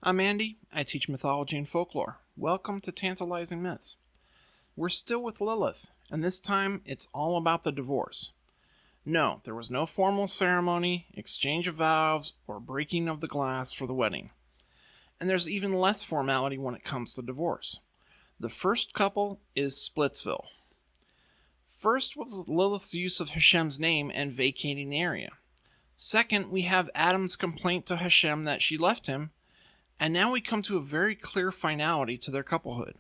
I'm Andy. I teach mythology and folklore. Welcome to Tantalizing Myths. We're still with Lilith, and this time it's all about the divorce. No, there was no formal ceremony, exchange of vows, or breaking of the glass for the wedding. And there's even less formality when it comes to divorce. The first couple is Splitsville. First was Lilith's use of Hashem's name and vacating the area. Second, we have Adam's complaint to Hashem that she left him, and now we come to a very clear finality to their couplehood.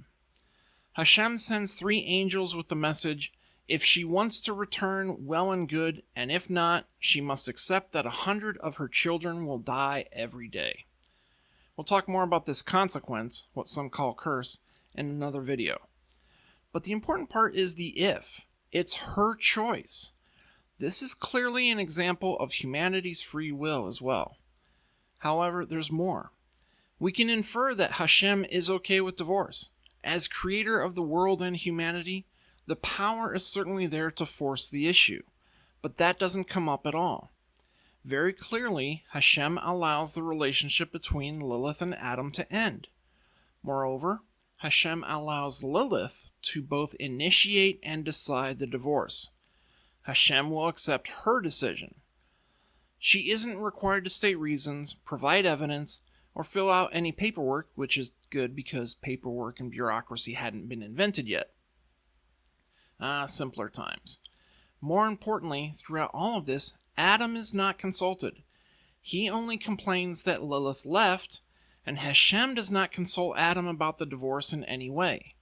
Hashem sends 3 angels with the message, if she wants to return, well and good, and if not, she must accept that 100 of her children will die every day. We'll talk more about this consequence, what some call curse, in another video. But the important part is the if. It's her choice. This is clearly an example of humanity's free will as well. However, there's more. We can infer that Hashem is okay with divorce. As creator of the world and humanity, the power is certainly there to force the issue, but that doesn't come up at all. Very clearly, Hashem allows the relationship between Lilith and Adam to end. Moreover, Hashem allows Lilith to both initiate and decide the divorce. Hashem will accept her decision. She isn't required to state reasons, provide evidence, or fill out any paperwork, which is good because paperwork and bureaucracy hadn't been invented yet. Simpler times. More importantly, throughout all of this, Adam is not consulted. He only complains that Lilith left, and Hashem does not consult Adam about the divorce in any way.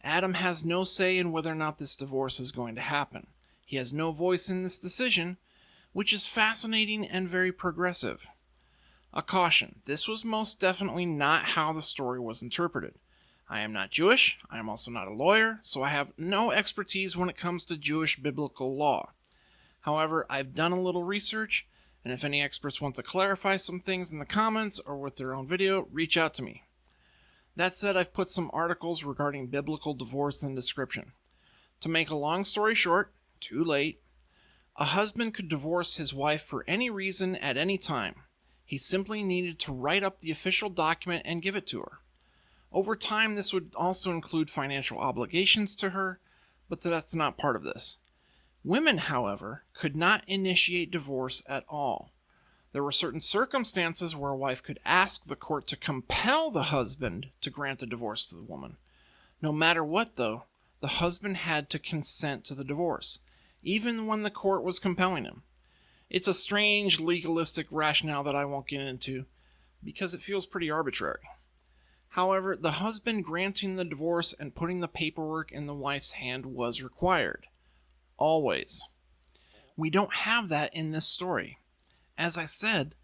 Adam has no say in whether or not this divorce is going to happen. He has no voice in this decision, which is fascinating and very progressive. A caution, this was most definitely not how the story was interpreted. I am not Jewish, I am also not a lawyer, so I have no expertise when it comes to Jewish biblical law. However, I've done a little research, and if any experts want to clarify some things in the comments or with their own video, reach out to me. That said, I've put some articles regarding biblical divorce in the description. To make a long story short, too late, a husband could divorce his wife for any reason at any time. He simply needed to write up the official document and give it to her. Over time, this would also include financial obligations to her, but that's not part of this. Women, however, could not initiate divorce at all. There were certain circumstances where a wife could ask the court to compel the husband to grant a divorce to the woman. No matter what, though, the husband had to consent to the divorce, even when the court was compelling him. It's a strange legalistic rationale that I won't get into, because it feels pretty arbitrary. However, the husband granting the divorce and putting the paperwork in the wife's hand was required. Always. We don't have that in this story. As I said,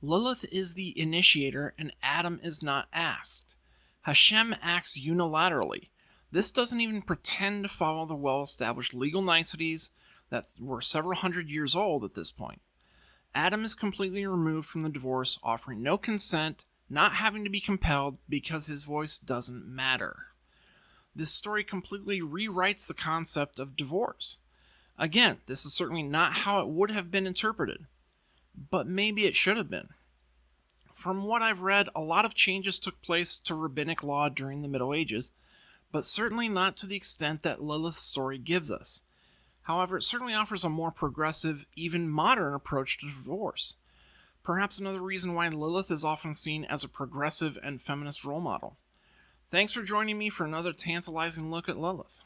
Lilith is the initiator and Adam is not asked. Hashem acts unilaterally. This doesn't even pretend to follow the well-established legal niceties that were several hundred years old at this point. Adam is completely removed from the divorce, offering no consent, not having to be compelled because his voice doesn't matter. This story completely rewrites the concept of divorce. Again, this is certainly not how it would have been interpreted, but maybe it should have been. From what I've read, a lot of changes took place to rabbinic law during the Middle Ages, but certainly not to the extent that Lilith's story gives us. However, it certainly offers a more progressive, even modern approach to divorce. Perhaps another reason why Lilith is often seen as a progressive and feminist role model. Thanks for joining me for another tantalizing look at Lilith.